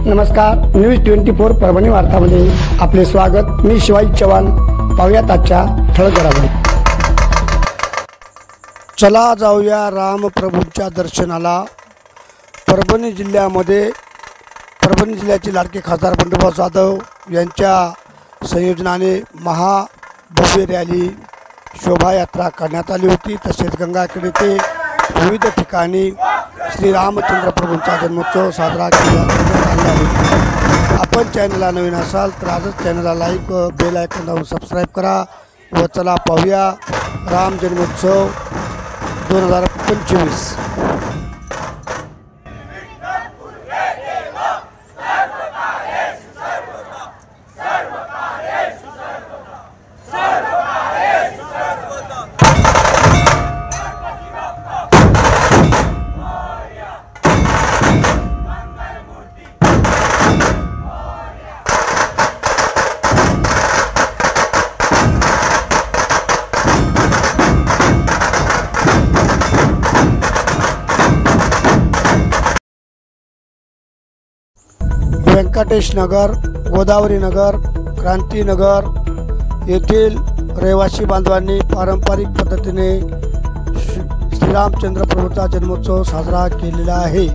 नमस्कार, न्यूज 24 परभणी वार्तामध्ये आपले स्वागत। मी शिवाजी चव्हाण। पाहूयात आजच्या ठळक घडामोडी। चला जाऊया रामप्रभूंच्या दर्शनाला। परभणी जिल्ह्याचे लाडके खासदार बंडूभाऊ जाधव यांच्या संयोजनाने महाभव्य रॅली शोभायात्रा करण्यात आली होती। तसेच गंगाखेड ते विविध ठिकाणी श्री रामचंद्र प्रभूंचा जन्मोत्सव साजरा करण्यात आला आहे। आपण चॅनलला नवीन असाल तर आजच चॅनलला लाईक व बेल आयकॉन दाबून सबस्क्राईब करा व चला पाहूया राम जन्मोत्सव 2025। व्यंकटेश नगर, गोदावरी नगर, क्रांती नगर येथील रहिवासी बांधवांनी पारंपरिक पद्धतीने श्रीरामचंद्र प्रभूंचा जन्मोत्सव साजरा केलेला आहे।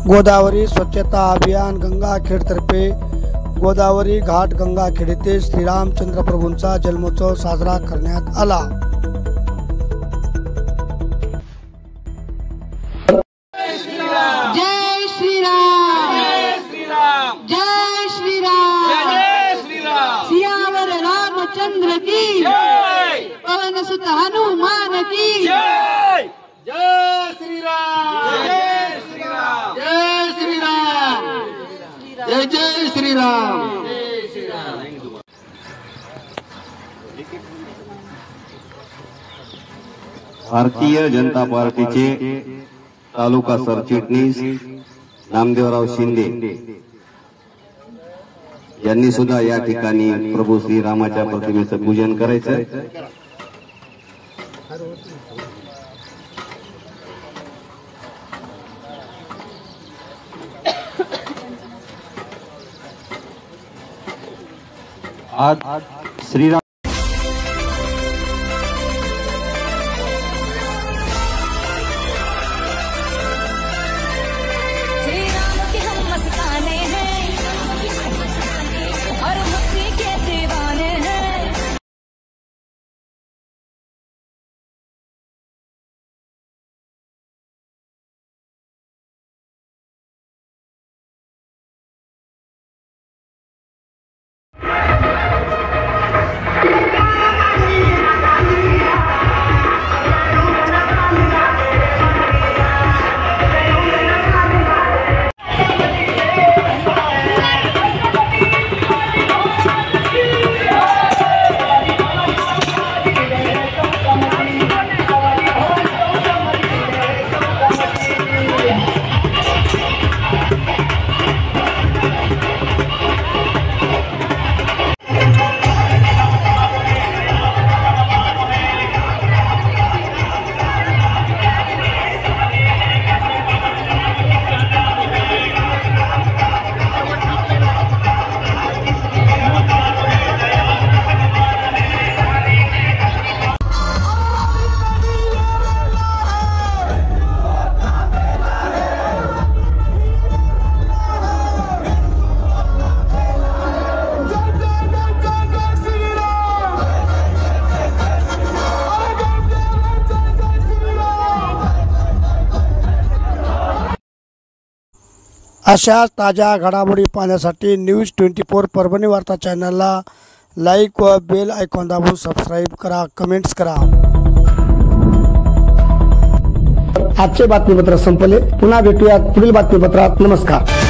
गोदावरी स्वच्छता अभियान गंगाखेड तर्फे गोदावरी घाट गंगाखेड येथे श्रीरामचंद्र प्रभूंचा जन्मोत्सव साजरा करण्यात आला। जय श्रीराम, जय श्रीराम, जय श्रीराम, सियावर रामचंद्र की जय, पवन सुत हनुमान की जय, जय श्रीराम, जय श्रीराम, जय श्रीराम, जय जय श्रीराम। भारतीय जनता पार्टीचे तालुका सरचिटणीस नामदेवराव शिंदे यांनी सुद्धा या ठिकाणी प्रभू श्रीरामाच्या प्रतिमेचं पूजन करायचं। आज श्रीराम के हम मस्ताने हैं और मुक्ति के दीवाने हैं। अशा ताज्या घडामोडी पाहण्यासाठी न्यूज 24 परभणी वार्ता चॅनलला लाईक व बेल आयकॉन दाबून सबस्क्राईब करा, कमेंट्स करा। आजचे बातमीपत्र संपले। पुन्हा भेटूया पुढील बातमीपत्रात। नमस्कार।